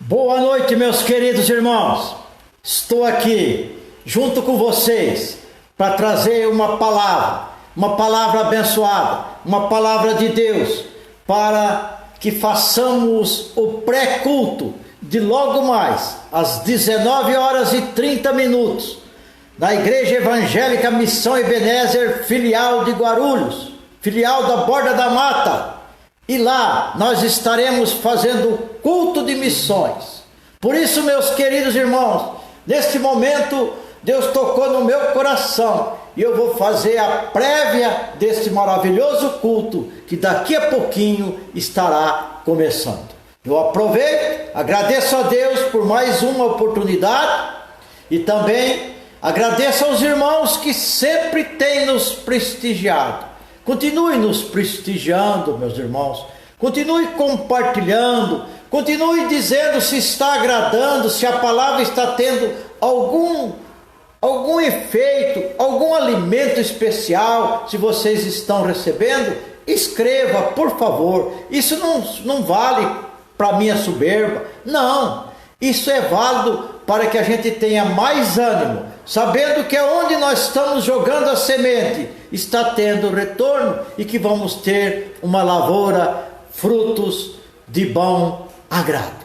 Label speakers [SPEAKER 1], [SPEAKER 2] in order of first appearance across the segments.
[SPEAKER 1] Boa noite, meus queridos irmãos. Estou aqui junto com vocês para trazer uma palavra abençoada, uma palavra de Deus, para que façamos o pré-culto de logo mais às 19h30 na Igreja Evangélica Missão Ebenezer, filial de Guarulhos, filial da Borda da Mata. E lá nós estaremos fazendo culto de missões. Por isso, meus queridos irmãos, neste momento Deus tocou no meu coração e eu vou fazer a prévia deste maravilhoso culto que daqui a pouquinho estará começando. Eu aproveito, agradeço a Deus por mais uma oportunidade e também agradeço aos irmãos que sempre têm nos prestigiado. Continue nos prestigiando, meus irmãos. Continue compartilhando. Continue dizendo se está agradando, se a palavra está tendo algum efeito, algum alimento especial. Se vocês estão recebendo, escreva, por favor. Isso não vale para minha soberba. Não. Isso é válido para que a gente tenha mais ânimo, sabendo que onde nós estamos jogando a semente está tendo retorno e que vamos ter uma lavoura, frutos de bom agrado.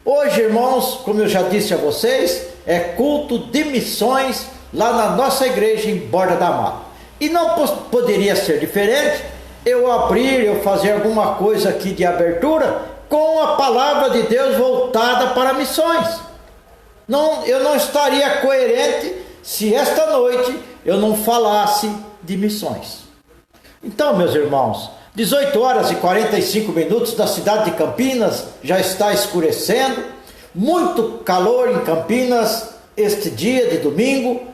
[SPEAKER 1] Hoje, irmãos, como eu já disse a vocês, é culto de missões lá na nossa igreja em Borda da Mata. E não poderia ser diferente eu fazer alguma coisa aqui de abertura com a palavra de Deus voltada para missões. Eu não estaria coerente se esta noite eu não falasse de missões. Então, meus irmãos, 18h45 da cidade de Campinas, já está escurecendo, muito calor em Campinas este dia de domingo,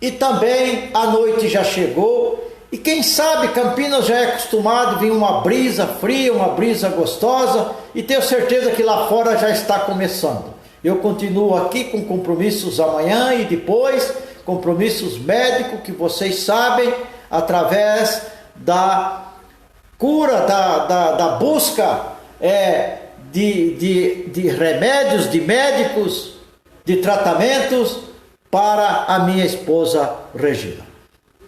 [SPEAKER 1] e também a noite já chegou, e quem sabe Campinas já é acostumado a vir uma brisa fria, uma brisa gostosa, e tenho certeza que lá fora já está começando. Eu continuo aqui com compromissos amanhã e depois, compromissos médicos que vocês sabem, através da cura, da busca de remédios, de médicos, de tratamentos para a minha esposa Regina.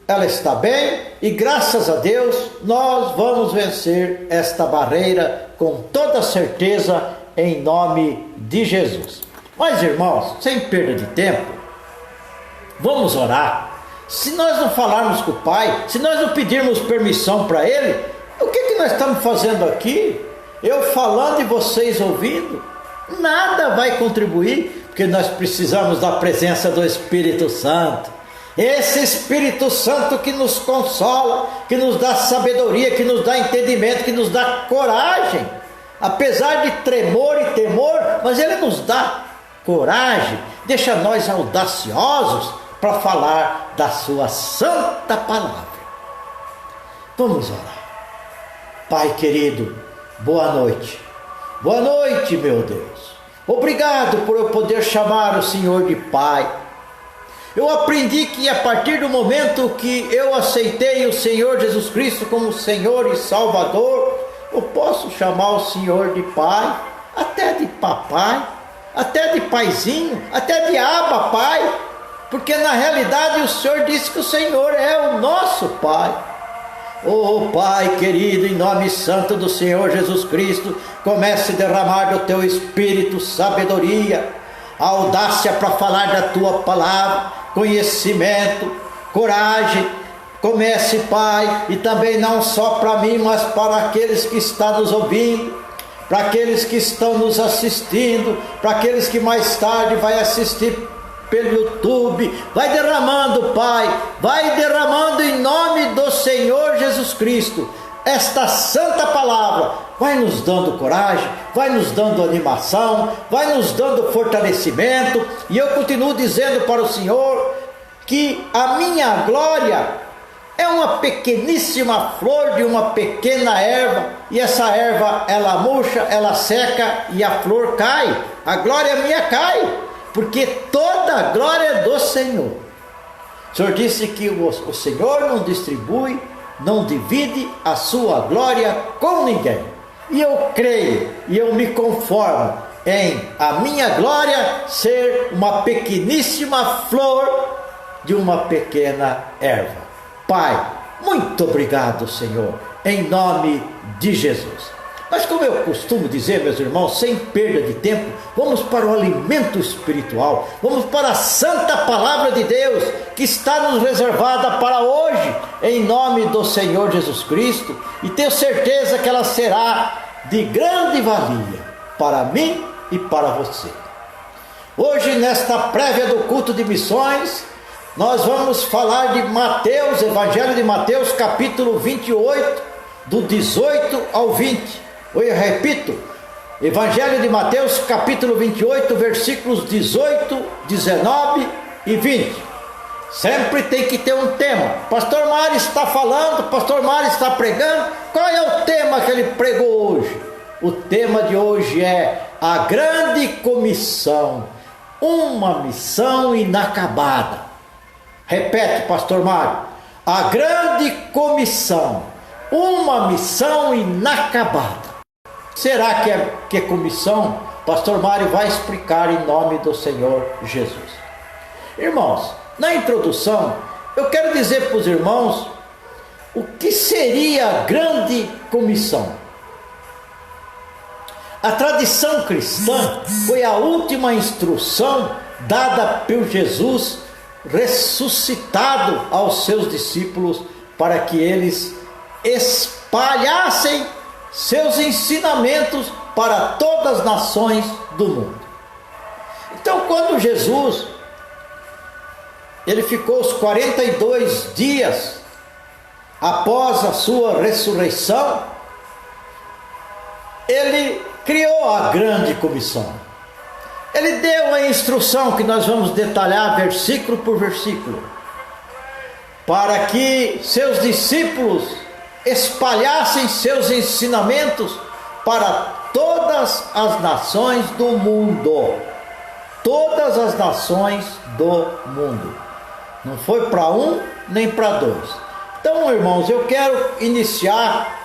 [SPEAKER 1] Ela está bem e graças a Deus nós vamos vencer esta barreira com toda certeza em nome de Jesus. Mas irmãos, sem perda de tempo, vamos orar. Se nós não falarmos com o Pai, se nós não pedirmos permissão para Ele, o que nós estamos fazendo aqui? Eu falando e vocês ouvindo? Nada vai contribuir, porque nós precisamos da presença do Espírito Santo. Esse Espírito Santo que nos consola, que nos dá sabedoria, que nos dá entendimento, que nos dá coragem. Apesar de tremor e temor, mas Ele nos dá coragem, deixa nós audaciosos para falar da sua santa palavra. Vamos orar. Pai querido, boa noite. Boa noite, meu Deus. Obrigado por eu poder chamar o Senhor de Pai. Eu aprendi que a partir do momento que eu aceitei o Senhor Jesus Cristo como Senhor e Salvador, eu posso chamar o Senhor de Pai, até de papai, até de paizinho, até de aba, Pai, porque na realidade o Senhor disse que o Senhor é o nosso Pai. Oh Pai querido, em nome santo do Senhor Jesus Cristo, comece a derramar do Teu Espírito sabedoria, audácia para falar da Tua palavra, conhecimento, coragem. Comece, Pai, e também não só para mim, mas para aqueles que estão nos ouvindo, para aqueles que estão nos assistindo, para aqueles que mais tarde vai assistir pelo YouTube. Vai derramando, Pai, vai derramando em nome do Senhor Jesus Cristo esta santa palavra. Vai nos dando coragem, vai nos dando animação, vai nos dando fortalecimento. E eu continuo dizendo para o Senhor que a minha glória é uma pequeníssima flor de uma pequena erva, e essa erva ela murcha, ela seca e a flor cai. A glória minha cai, porque toda a glória é do Senhor. O Senhor disse que o Senhor não distribui, não divide a sua glória com ninguém. E eu creio, e eu me conformo em a minha glória ser uma pequeníssima flor de uma pequena erva. Pai, muito obrigado, Senhor, em nome de Jesus. Mas como eu costumo dizer, meus irmãos, sem perda de tempo, vamos para o alimento espiritual, vamos para a santa palavra de Deus, que está nos reservada para hoje, em nome do Senhor Jesus Cristo, e tenho certeza que ela será de grande valia para mim e para você. Hoje, nesta prévia do culto de missões, nós vamos falar de Mateus, Evangelho de Mateus, capítulo 28, do 18 ao 20. Eu repito, Evangelho de Mateus, capítulo 28, versículos 18, 19 e 20. Sempre tem que ter um tema. Pastor Mário está falando, Pastor Mário está pregando. Qual é o tema que ele pregou hoje? O tema de hoje é a grande comissão, uma missão inacabada. Repete, Pastor Mário, a grande comissão, uma missão inacabada. Será que é comissão? Pastor Mário vai explicar em nome do Senhor Jesus. Irmãos, na introdução, eu quero dizer para os irmãos o que seria a grande comissão. A tradição cristã foi a última instrução dada por Jesus ressuscitado aos seus discípulos para que eles espalhassem seus ensinamentos para todas as nações do mundo. Então, quando Jesus ele ficou os 42 dias após a sua ressurreição, ele criou a grande comissão. Ele deu a instrução que nós vamos detalhar versículo por versículo, para que seus discípulos espalhassem seus ensinamentos para todas as nações do mundo. Todas as nações do mundo. Não foi para um nem para dois. Então, irmãos, eu quero iniciar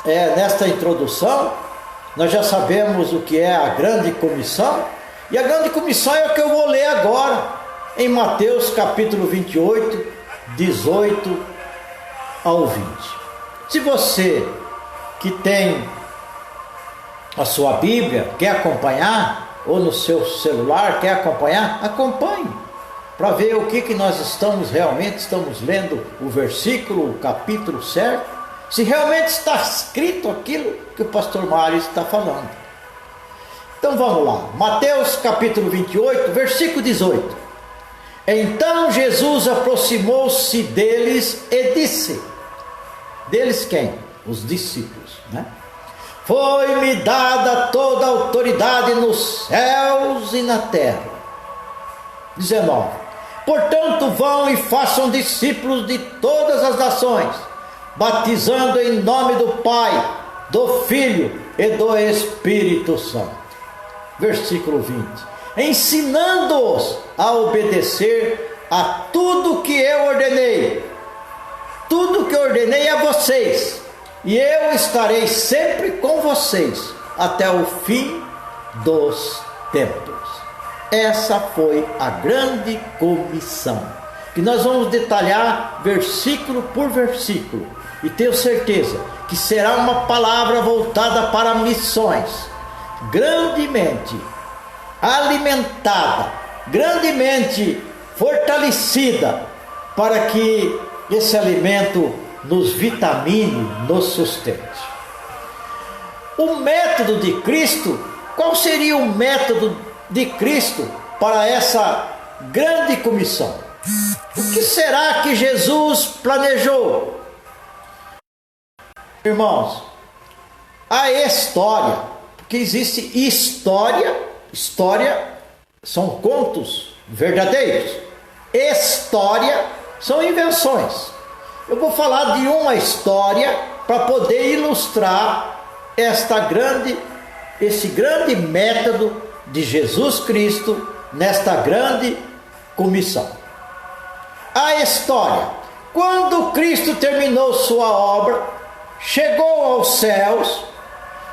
[SPEAKER 1] nesta introdução. Nós já sabemos o que é a grande comissão. E a grande comissão é o que eu vou ler agora, em Mateus capítulo 28, 18 ao 20. Se você que tem a sua Bíblia quer acompanhar, ou no seu celular quer acompanhar, acompanhe, para ver o que nós realmente estamos lendo, o versículo, o capítulo certo, se realmente está escrito aquilo que o pastor Mário está falando. Então vamos lá, Mateus capítulo 28, versículo 18. Então Jesus aproximou-se deles e disse, deles quem? Os discípulos, né? Foi-me dada toda a autoridade nos céus e na terra. 19. Portanto, vão e façam discípulos de todas as nações, batizando em nome do Pai, do Filho e do Espírito Santo. Versículo 20. Ensinando-os a obedecer a tudo que eu ordenei. Tudo que eu ordenei a vocês, e eu estarei sempre com vocês até o fim dos tempos. Essa foi a grande comissão, que nós vamos detalhar versículo por versículo, e tenho certeza que será uma palavra voltada para missões, grandemente alimentada, grandemente fortalecida, para que esse alimento nos vitamine, nos sustente. O método de Cristo, qual seria o método de Cristo para essa grande comissão? O que será que Jesus planejou? Irmãos, a história, porque existe história são contos verdadeiros, história são invenções. Eu vou falar de uma história para poder ilustrar esse grande método de Jesus Cristo nesta grande comissão. A história: quando Cristo terminou sua obra, chegou aos céus,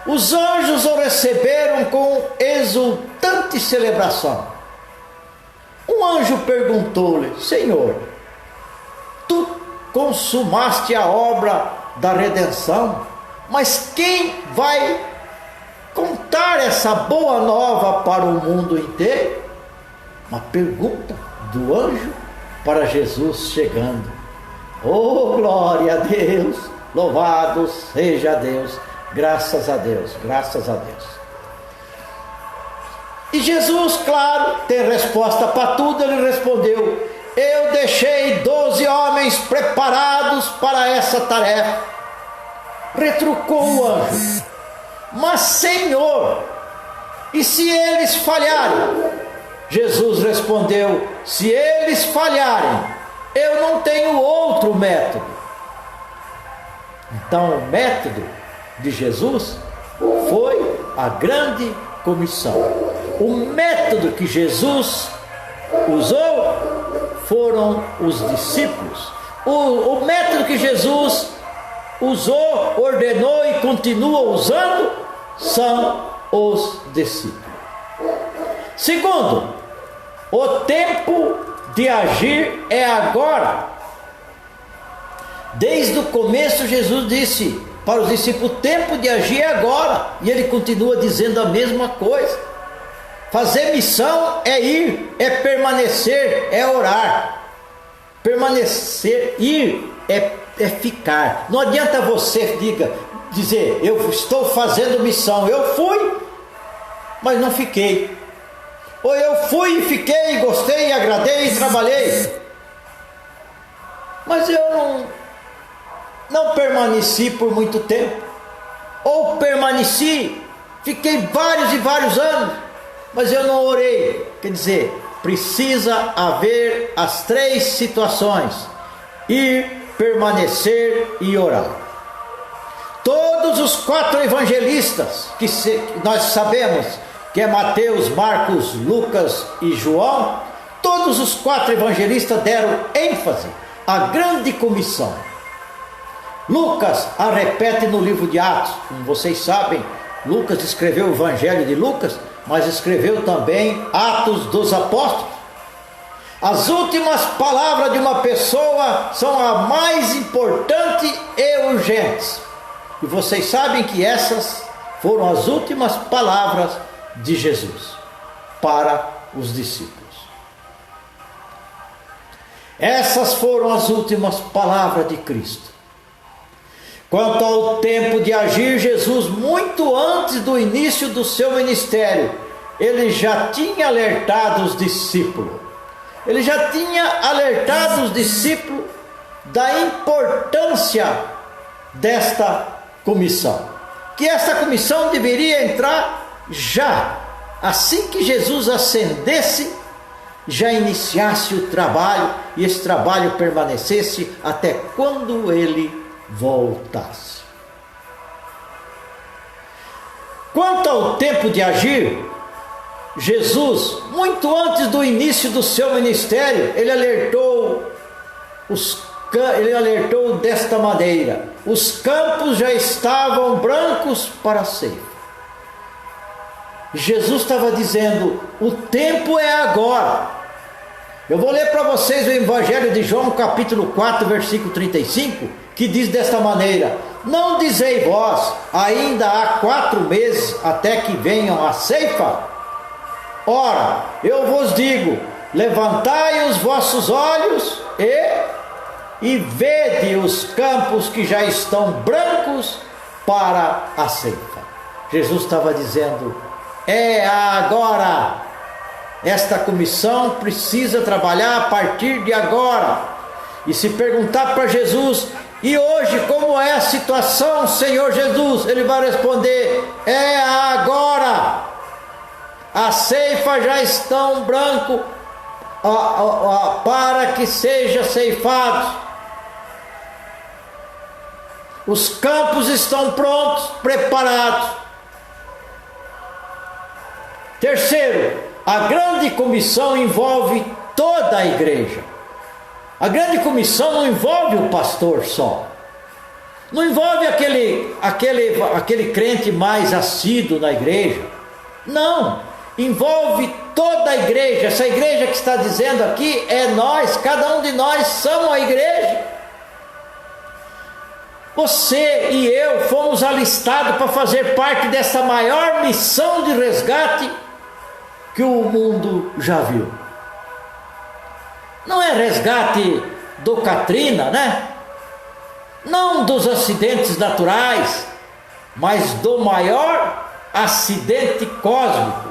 [SPEAKER 1] Os anjos o receberam com exultante celebração. Um anjo perguntou-lhe: Senhor, tu consumaste a obra da redenção, mas quem vai contar essa boa nova para o mundo inteiro? Uma pergunta do anjo para Jesus chegando. Oh, glória a Deus, louvado seja Deus, graças a Deus, graças a Deus. E Jesus, claro, tem resposta para tudo. Ele respondeu: eu deixei 12 homens preparados para essa tarefa. Retrucou o anjo: mas Senhor, e se eles falharem? Jesus respondeu: se eles falharem, eu não tenho outro método. Então o método de Jesus foi a grande comissão. O método que Jesus usou foram os discípulos. O método que Jesus usou, ordenou e continua usando são os discípulos. Segundo, o tempo de agir é agora. Desde o começo Jesus disse para os discípulos: o tempo de agir é agora. E ele continua dizendo a mesma coisa. Fazer missão é ir, é permanecer, é orar. Permanecer, ir é ficar. Não adianta você dizer: eu estou fazendo missão. Eu fui, mas não fiquei. Ou eu fui e fiquei, gostei, agradei e trabalhei, mas eu não permaneci por muito tempo. Ou permaneci, fiquei vários e vários anos, mas eu não orei. Quer dizer, precisa haver as 3 situações: ir, permanecer e orar. Todos os 4 evangelistas que nós sabemos, que é Mateus, Marcos, Lucas e João, todos os 4 evangelistas deram ênfase à grande comissão. Lucas a repete no livro de Atos. Como vocês sabem, Lucas escreveu o Evangelho de Lucas, mas escreveu também Atos dos Apóstolos. As últimas palavras de uma pessoa são as mais importantes e urgentes. E vocês sabem que essas foram as últimas palavras de Jesus para os discípulos. Essas foram as últimas palavras de Cristo. Quanto ao tempo de agir, Jesus, muito antes do início do seu ministério, ele já tinha alertado os discípulos. Ele já tinha alertado os discípulos da importância desta comissão. Que esta comissão deveria entrar já, assim que Jesus ascendesse, já iniciasse o trabalho, e esse trabalho permanecesse até quando ele voltasse. Quanto ao tempo de agir, Jesus, muito antes do início do seu ministério, ele alertou desta maneira: os campos já estavam brancos para a ceifa. Jesus estava dizendo: o tempo é agora. Eu vou ler para vocês o Evangelho de João, capítulo 4, versículo 35, que diz desta maneira: não dizei vós, ainda há 4 meses até que venham a ceifa? Ora, eu vos digo, levantai os vossos olhos e vede os campos que já estão brancos para a ceifa. Jesus estava dizendo: é agora. Esta comissão precisa trabalhar a partir de agora. E se perguntar para Jesus: e hoje como é a situação, Senhor Jesus? Ele vai responder: é agora. A ceifa já estão branco para que seja ceifado. Os campos estão prontos, preparados. Terceiro, a grande comissão envolve toda a igreja. A grande comissão não envolve o pastor só. Não envolve aquele crente mais assíduo na igreja. Não, envolve toda a igreja. Essa igreja que está dizendo aqui é nós, cada um de nós somos a igreja. Você e eu fomos alistados para fazer parte dessa maior missão de resgate que o mundo já viu. Não é resgate do Katrina, né? Não dos acidentes naturais, mas do maior acidente cósmico,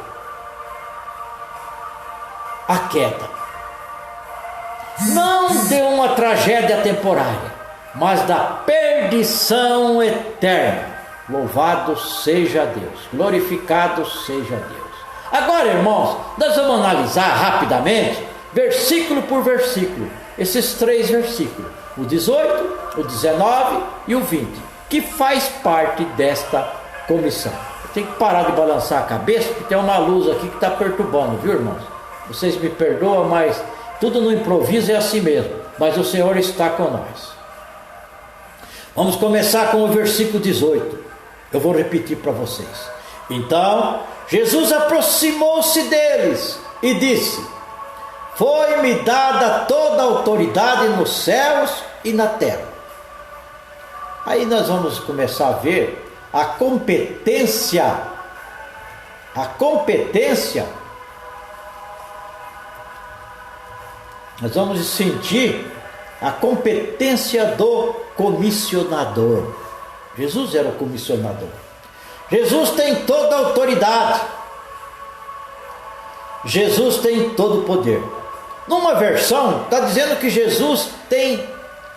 [SPEAKER 1] a queda. Não de uma tragédia temporária, mas da perdição eterna. Louvado seja Deus, glorificado seja Deus. Agora, irmãos, nós vamos analisar rapidamente, versículo por versículo, esses 3 versículos, o 18, o 19 e o 20, que faz parte desta comissão. Eu tenho que parar de balançar a cabeça, porque tem uma luz aqui que está perturbando, viu, irmãos? Vocês me perdoam, mas tudo no improviso é assim mesmo, mas o Senhor está com nós. Vamos começar com o versículo 18, eu vou repetir para vocês. Então, Jesus aproximou-se deles e disse: foi-me dada toda a autoridade nos céus e na terra. Aí nós vamos começar a ver a competência. Nós vamos sentir a competência do comissionador. Jesus era o comissionador. Jesus tem toda a autoridade. Jesus tem todo o poder. Numa versão, está dizendo que Jesus tem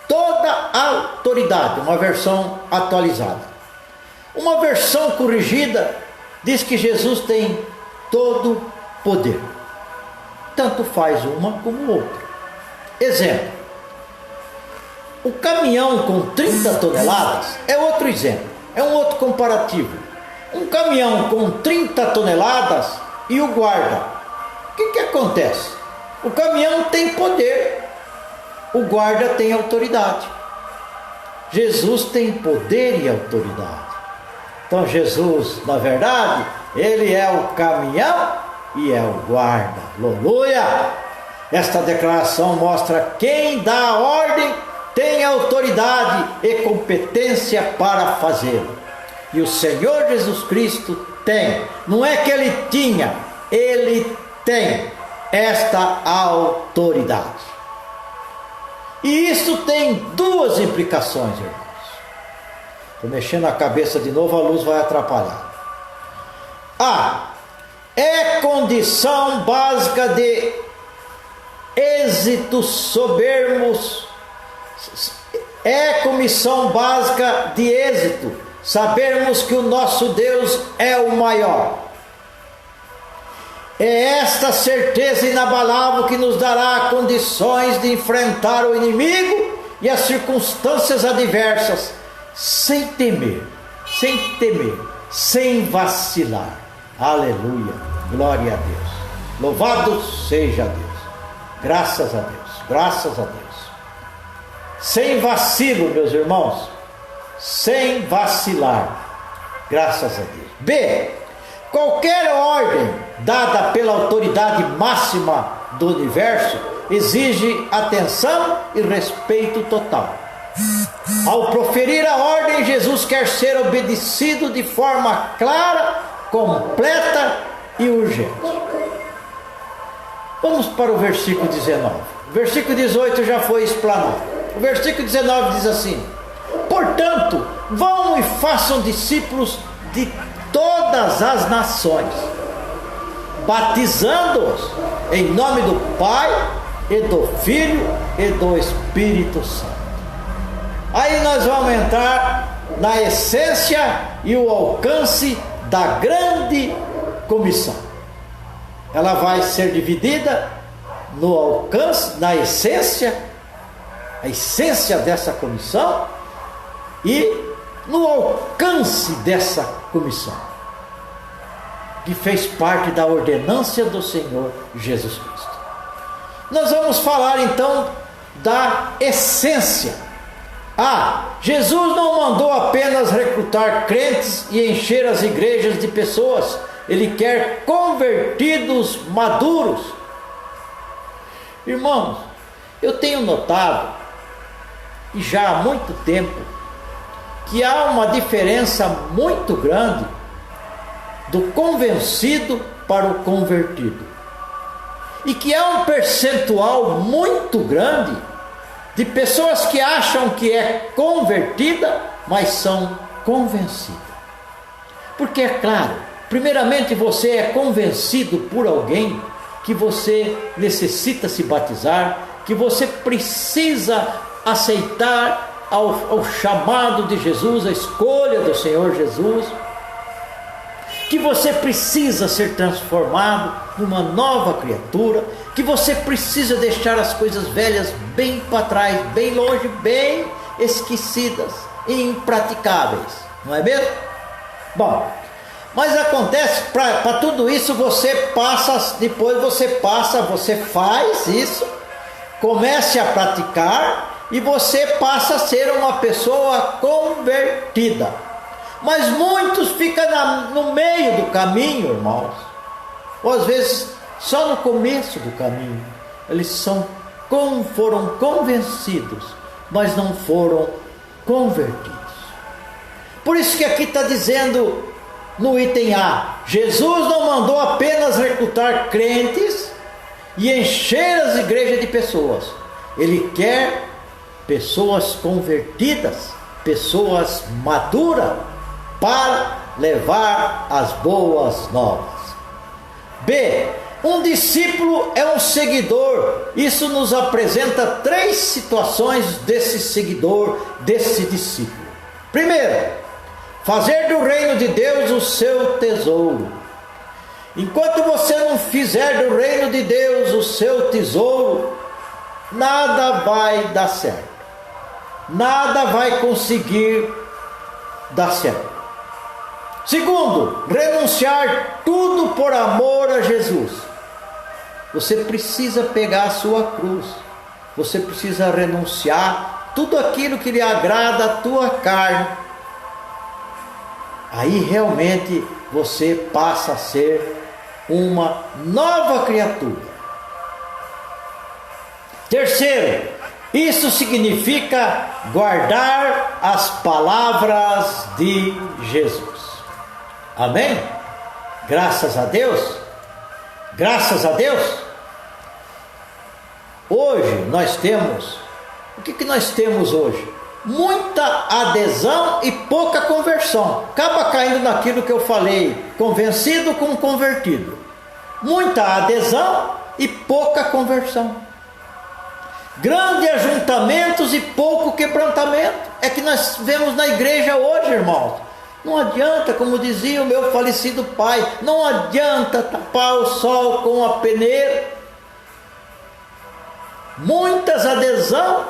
[SPEAKER 1] toda a autoridade, uma versão atualizada. Uma versão corrigida diz que Jesus tem todo o poder. Tanto faz uma como outra. Exemplo: o caminhão com 30 toneladas é outro exemplo, é um outro comparativo. Um caminhão com 30 toneladas e o guarda. O que acontece? O caminhão tem poder, o guarda tem autoridade. Jesus tem poder e autoridade. Então Jesus, na verdade, ele é o caminhão e é o guarda. Aleluia! Esta declaração mostra quem dá a ordem tem autoridade e competência para fazê-lo. E o Senhor Jesus Cristo tem. Não é que ele tinha, ele tem esta autoridade. E isso tem 2 implicações, irmãos. Estou mexendo a cabeça de novo, a luz vai atrapalhar. É condição básica de êxito sobermos. É comissão básica de êxito sabermos que o nosso Deus é o maior. É esta certeza inabalável que nos dará condições de enfrentar o inimigo e as circunstâncias adversas, sem temer, sem vacilar. Aleluia, glória a Deus, louvado seja Deus, graças a Deus. Sem vacilo, meus irmãos, sem vacilar, graças a Deus. B, qualquer ordem dada pela autoridade máxima do universo exige atenção e respeito total. Ao proferir a ordem, Jesus quer ser obedecido de forma clara, completa e urgente. Vamos para o versículo 19. O versículo 18 já foi explanado. O versículo 19 diz assim: portanto, vão e façam discípulos de todas as nações, batizando-os em nome do Pai e do Filho e do Espírito Santo. Aí nós vamos entrar na essência e o alcance da grande comissão. Ela vai ser dividida no alcance, na essência, a essência dessa comissão e no alcance dessa comissão, que fez parte da ordenância do Senhor Jesus Cristo. Nós vamos falar então da essência. Jesus não mandou apenas recrutar crentes e encher as igrejas de pessoas. Ele quer convertidos maduros. Irmãos, eu tenho notado, e já há muito tempo, que há uma diferença muito grande do convencido para o convertido. E que há um percentual muito grande de pessoas que acham que é convertida, mas são convencidas. Porque é claro, primeiramente você é convencido por alguém que você necessita se batizar, que você precisa aceitar ao chamado de Jesus, a escolha do Senhor Jesus, que você precisa ser transformado numa nova criatura, que você precisa deixar as coisas velhas bem para trás, bem longe, bem esquecidas e impraticáveis, não é mesmo? Bom, mas acontece, para tudo isso você passa, depois você faz isso, comece a praticar e você passa a ser uma pessoa convertida. Mas muitos ficam no meio do caminho, irmãos, ou às vezes só no começo do caminho. Eles foram convencidos, mas não foram convertidos. Por isso que aqui está dizendo no item A: Jesus não mandou apenas recrutar crentes e encher as igrejas de pessoas. Ele quer pessoas convertidas, pessoas maduras, para levar as boas novas. B. Um discípulo é um seguidor. Isso nos apresenta 3 situações desse seguidor, desse discípulo. Primeiro, fazer do reino de Deus o seu tesouro. Enquanto você não fizer do reino de Deus o seu tesouro, nada vai dar certo. Nada vai conseguir dar certo. Segundo, renunciar tudo por amor a Jesus. Você precisa pegar a sua cruz. Você precisa renunciar tudo aquilo que lhe agrada a tua carne. Aí realmente você passa a ser uma nova criatura. Terceiro, isso significa guardar as palavras de Jesus. Amém? Graças a Deus. Graças a Deus. Hoje nós temos, o que nós temos hoje? Muita adesão e pouca conversão. Acaba caindo naquilo que eu falei, convencido com convertido. Muita adesão e pouca conversão. Grandes ajuntamentos e pouco quebrantamento. É que nós vemos na igreja hoje, irmãos. Não adianta, como dizia o meu falecido pai, não adianta tapar o sol com a peneira. Muitas adesão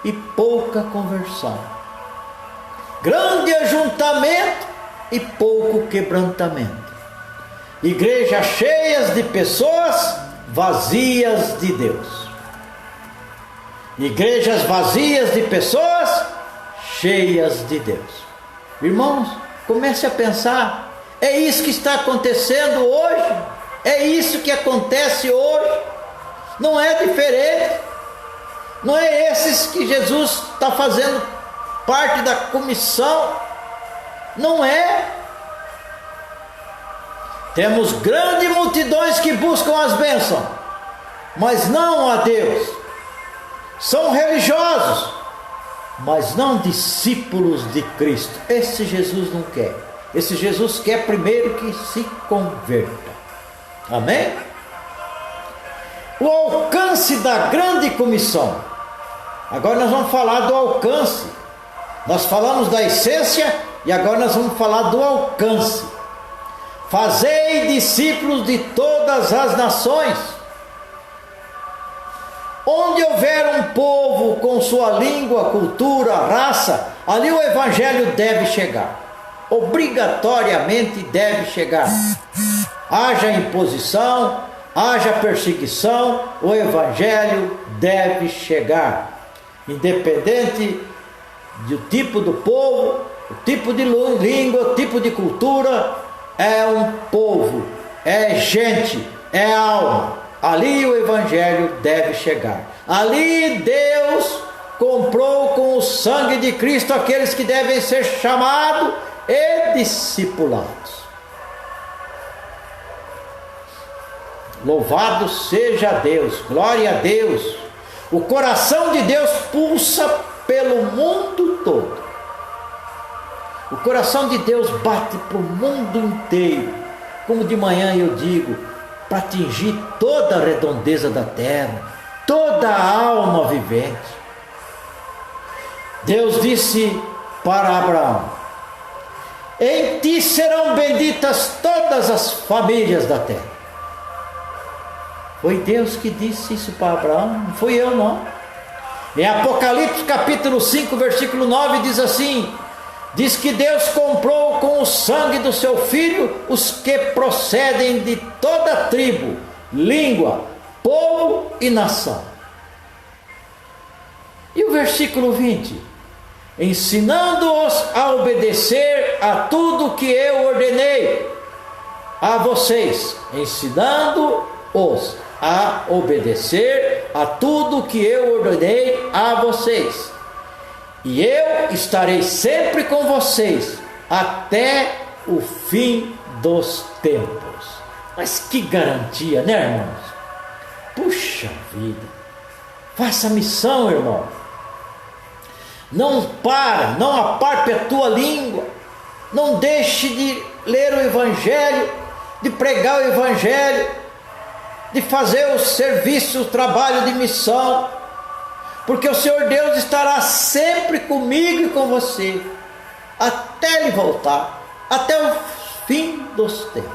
[SPEAKER 1] e pouca conversão. Grande ajuntamento e pouco quebrantamento. Igrejas cheias de pessoas vazias de Deus. Igrejas vazias de pessoas cheias de Deus. Irmãos, comece a pensar, é isso que está acontecendo hoje, é isso que acontece hoje, não é diferente, não é esses que Jesus está fazendo parte da comissão, não é. Temos grandes multidões que buscam as bênçãos, mas não a Deus, são religiosos, mas não discípulos de Cristo. Esse Jesus não quer. Esse Jesus quer primeiro que se converta. Amém? O alcance da grande comissão. Agora nós vamos falar do alcance. Nós falamos da essência e agora nós vamos falar do alcance. Fazei discípulos de todas as nações. Onde houver um povo com sua língua, cultura, raça, ali o evangelho deve chegar. Obrigatoriamente deve chegar. Haja imposição, haja perseguição, o evangelho deve chegar. Independente do tipo do povo, o tipo de língua, o tipo de cultura, é um povo, é gente, é alma. Ali o Evangelho deve chegar. Ali Deus comprou com o sangue de Cristo aqueles que devem ser chamados e discipulados. Louvado seja Deus, glória a Deus. O coração de Deus pulsa pelo mundo todo. O coração de Deus bate para o mundo inteiro. Como de manhã eu digo, para atingir toda a redondeza da terra, toda a alma vivente. Deus disse para Abraão: em ti serão benditas todas as famílias da terra. Foi Deus que disse isso para Abraão, não fui eu não. Em Apocalipse capítulo 5, versículo 9 diz assim: diz que Deus comprou com o sangue do seu Filho os que procedem de toda tribo, língua, povo e nação. E o versículo 20: ensinando-os a obedecer a tudo que eu ordenei a vocês, ensinando-os a obedecer a tudo que eu ordenei a vocês. E eu estarei sempre com vocês até o fim dos tempos. Mas que garantia, né, irmãos? Puxa vida! Faça missão, irmão. Não aparte a tua língua. Não deixe de ler o Evangelho, de pregar o Evangelho, de fazer o serviço, o trabalho de missão, porque o Senhor Deus estará sempre comigo e com você, até Ele voltar, até o fim dos tempos.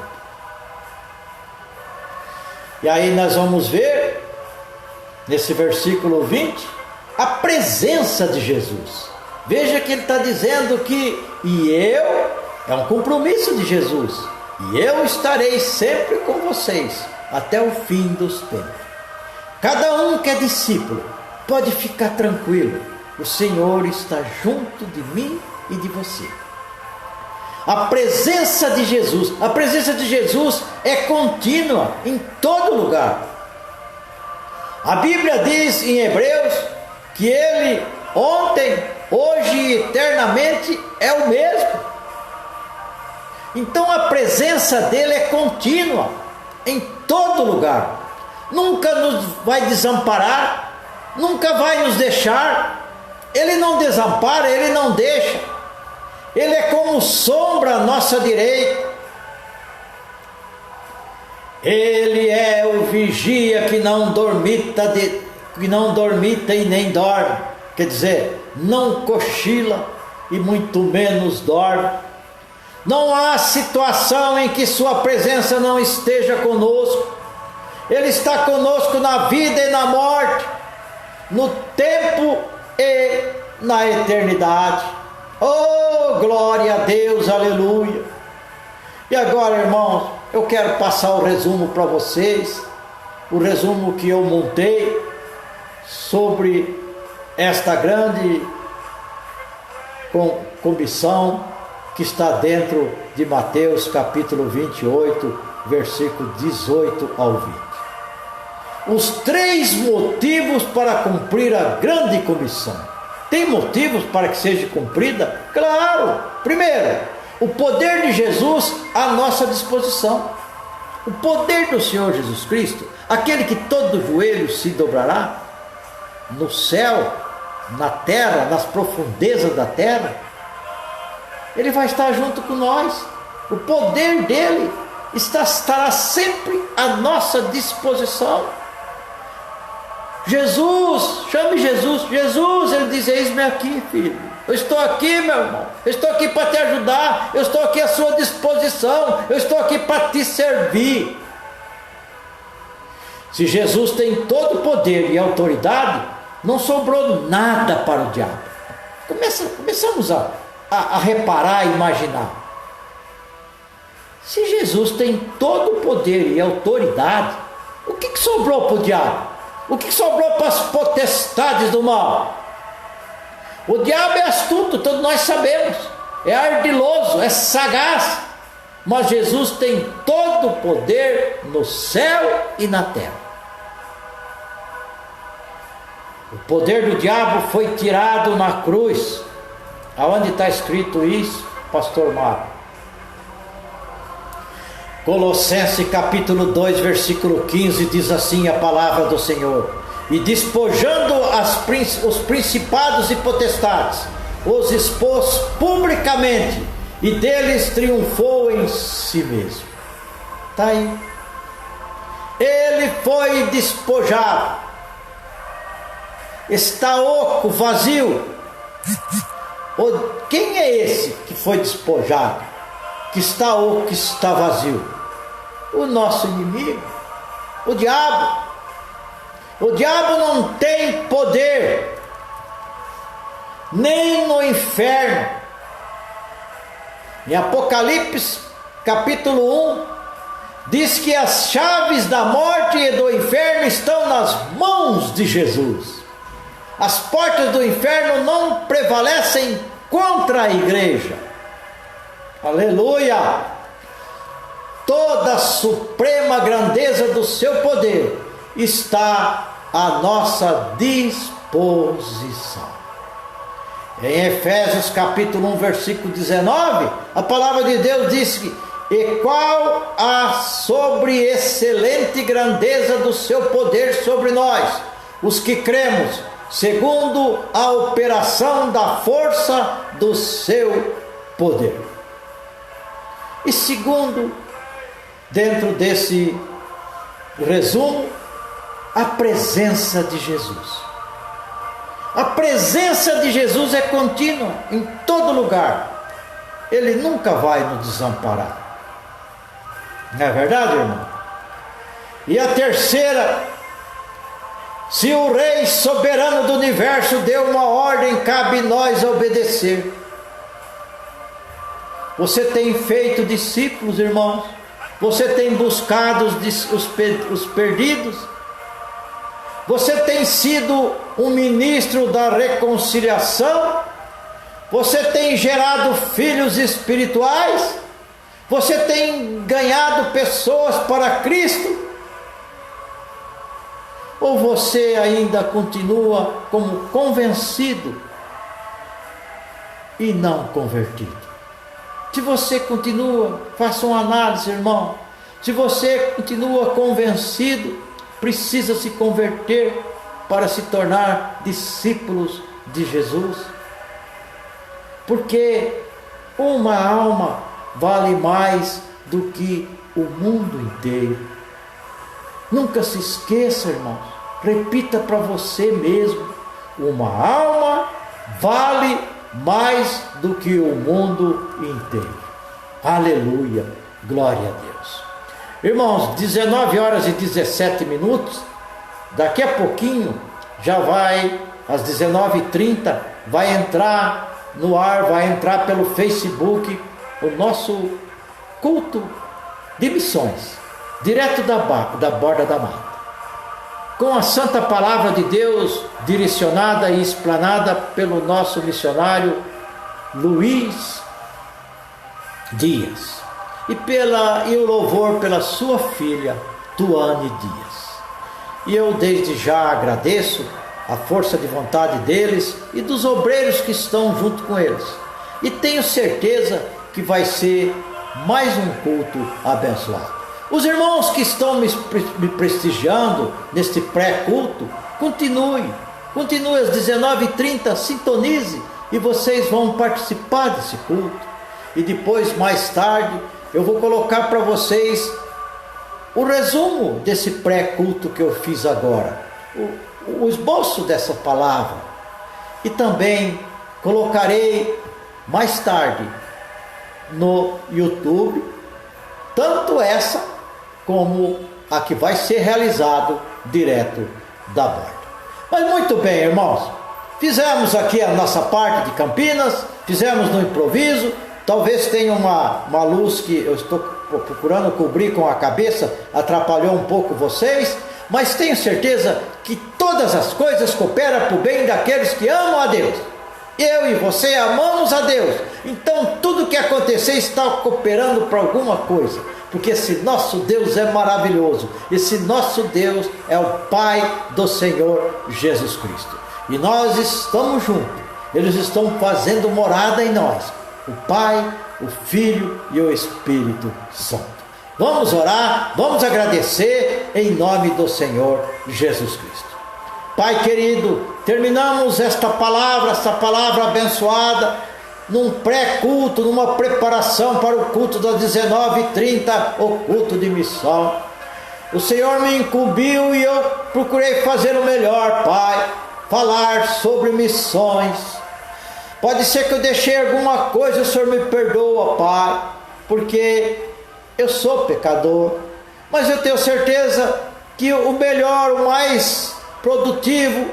[SPEAKER 1] E aí nós vamos ver, nesse versículo 20, a presença de Jesus. Veja que ele está dizendo que, é um compromisso de Jesus, e eu estarei sempre com vocês, até o fim dos tempos. Cada um que é discípulo pode ficar tranquilo, o Senhor está junto de mim e de você. A presença de Jesus é contínua em todo lugar. A Bíblia diz em Hebreus que Ele ontem, hoje e eternamente é o mesmo. Então a presença dele é contínua em todo lugar. Nunca nos vai desamparar, nunca vai nos deixar. Ele não desampara, Ele não deixa. Ele é como sombra à nossa direita. Ele é o vigia que não dormita e nem dorme. Quer dizer, não cochila e muito menos dorme. Não há situação em que sua presença não esteja conosco. Ele está conosco na vida e na morte, no tempo e na eternidade. Oh, glória a Deus, aleluia. E agora, irmãos, eu quero passar o resumo para vocês, o resumo que eu montei sobre esta grande comissão que está dentro de Mateus capítulo 28, versículo 18 ao 20. Os 3 motivos para cumprir a grande comissão. Tem motivos para que seja cumprida? Claro! Primeiro, o poder de Jesus à nossa disposição. O poder do Senhor Jesus Cristo, aquele que todo joelho se dobrará, no céu, na terra, nas profundezas da terra, Ele vai estar junto com nós. O poder dele estará sempre à nossa disposição. Jesus, chame Jesus. Jesus, ele diz: eis-me aqui, filho. Eu estou aqui, meu irmão. Eu estou aqui para te ajudar. Eu estou aqui à sua disposição. Eu estou aqui para te servir. Se Jesus tem todo o poder e autoridade, não sobrou nada para o diabo. Começamos a reparar e imaginar. Se Jesus tem todo o poder e autoridade, o que sobrou para o diabo? O que sobrou para as potestades do mal? O diabo é astuto, todos nós sabemos, é ardiloso, é sagaz, mas Jesus tem todo o poder no céu e na terra. O poder do diabo foi tirado na cruz. Aonde está escrito isso, pastor Mário? Colossenses capítulo 2, versículo 15, diz assim a palavra do Senhor: e despojando os principados e potestades, os expôs publicamente, e deles triunfou em si mesmo. Está aí. Ele foi despojado, está oco, vazio. Quem é esse que foi despojado, que está oco, que está vazio? O nosso inimigo, o diabo. O diabo não tem poder nem no inferno. Em Apocalipse capítulo 1 diz que as chaves da morte e do inferno estão nas mãos de Jesus. As portas do inferno não prevalecem contra a igreja. Aleluia! Toda a suprema grandeza do seu poder está à nossa disposição. Em Efésios capítulo 1, versículo 19, a palavra de Deus diz que: e qual a sobreexcelente grandeza do seu poder sobre nós, os que cremos, segundo a operação da força do seu poder. E segundo, dentro desse resumo, a presença de Jesus. A presença de Jesus é contínua em todo lugar. Ele nunca vai nos desamparar. Não é verdade, irmão? E a terceira: se o Rei soberano do universo deu uma ordem, cabe nós obedecer. Você tem feito discípulos, irmãos? Você tem buscado os perdidos? Você tem sido um ministro da reconciliação? Você tem gerado filhos espirituais? Você tem ganhado pessoas para Cristo? Ou você ainda continua como convencido e não convertido? Se você continua, faça uma análise, irmão. Se você continua convencido, precisa se converter para se tornar discípulos de Jesus. Porque uma alma vale mais do que o mundo inteiro. Nunca se esqueça, irmãos. Repita para você mesmo: uma alma vale mais do que o mundo inteiro. Aleluia, glória a Deus. Irmãos, 19 horas e 17 minutos, daqui a pouquinho, já vai, às 19h30, vai entrar no ar, vai entrar pelo Facebook, o nosso culto de missões, direto da Borda da Mata, com a santa palavra de Deus, direcionada e explanada pelo nosso missionário Luiz Dias, e o louvor pela sua filha Tuane Dias. E eu desde já agradeço a força de vontade deles e dos obreiros que estão junto com eles, e tenho certeza que vai ser mais um culto abençoado. Os irmãos que estão me prestigiando neste pré-culto, continue às 19h30, sintonize, e vocês vão participar desse culto. E depois, mais tarde, eu vou colocar para vocês o resumo desse pré-culto que eu fiz agora, o esboço dessa palavra, e também colocarei mais tarde no YouTube, tanto essa como a que vai ser realizado direto da Borda. Mas muito bem, irmãos, fizemos aqui a nossa parte de Campinas, fizemos no improviso. Talvez tenha uma luz que eu estou procurando cobrir com a cabeça, atrapalhou um pouco vocês, mas tenho certeza que todas as coisas cooperam para o bem daqueles que amam a Deus eu e você amamos a Deus, então tudo que acontecer está cooperando para alguma coisa, porque esse nosso Deus é maravilhoso, esse nosso Deus é o Pai do Senhor Jesus Cristo, e nós estamos juntos, eles estão fazendo morada em nós, o Pai, o Filho e o Espírito Santo. Vamos orar, vamos agradecer em nome do Senhor Jesus Cristo. Pai querido, terminamos essa palavra abençoada, num pré-culto, numa preparação para o culto das 19h30, o culto de missão. O Senhor me incumbiu e eu procurei fazer o melhor, Pai, falar sobre missões. Pode ser que eu deixei alguma coisa, o Senhor me perdoa, Pai, porque eu sou pecador, mas eu tenho certeza que o melhor, o mais produtivo,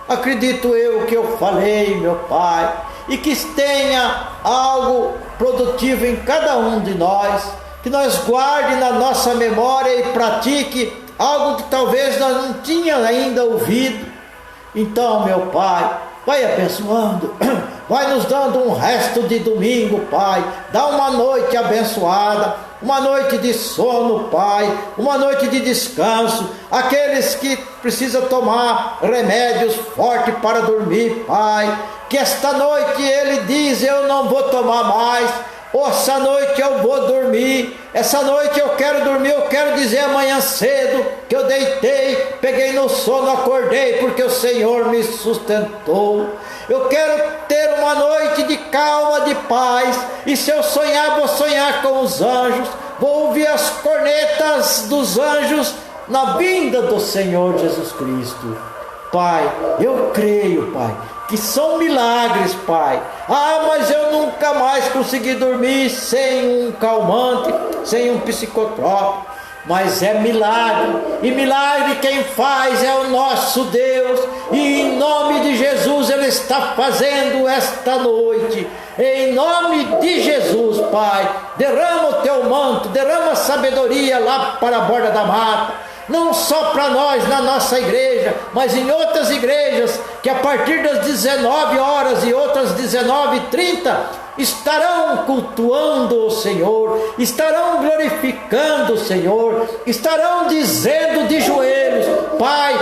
[SPEAKER 1] acredito eu que eu falei, meu Pai, e que tenha algo produtivo em cada um de nós, que nós guarde na nossa memória e pratique algo que talvez nós não tínhamos ainda ouvido. Então, meu Pai, vai abençoando, vai nos dando um resto de domingo, Pai, dá uma noite abençoada, uma noite de sono, Pai, uma noite de descanso, aqueles que precisam tomar remédios fortes para dormir, Pai, que esta noite ele diz, eu não vou tomar mais, essa noite eu vou dormir, essa noite eu quero dormir, eu quero dizer amanhã cedo, que eu deitei, peguei no sono, acordei, porque o Senhor me sustentou. Eu quero ter uma noite de calma, de paz, e se eu sonhar, vou sonhar com os anjos, vou ouvir as cornetas dos anjos na vinda do Senhor Jesus Cristo. Pai, eu creio, Pai, que são milagres, Pai. Mas eu nunca mais consegui dormir sem um calmante, sem um psicotrópico. Mas é milagre, e milagre quem faz é o nosso Deus, e em nome de Jesus Ele está fazendo esta noite, em nome de Jesus, Pai, derrama o teu manto, derrama a sabedoria lá para a borda da mata, não só para nós na nossa igreja, mas em outras igrejas, que a partir das 19 horas e outras 19h30, estarão cultuando o Senhor, estarão glorificando o Senhor, estarão dizendo de joelhos, Pai,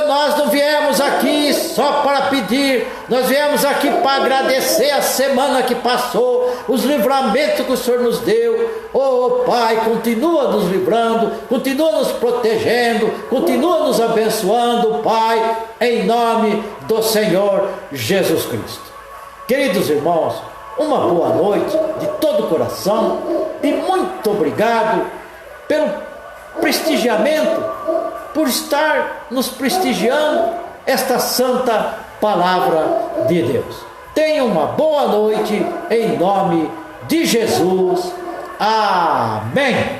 [SPEAKER 1] nós não viemos aqui só para pedir, nós viemos aqui para agradecer a semana que passou, os livramentos que o Senhor nos deu. Pai, continua nos livrando, continua nos protegendo, continua nos abençoando, Pai, em nome do Senhor Jesus Cristo. Queridos irmãos, uma boa noite de todo o coração e muito obrigado pelo prestigiamento, por estar nos prestigiando esta santa palavra de Deus. Tenha uma boa noite em nome de Jesus. Amém.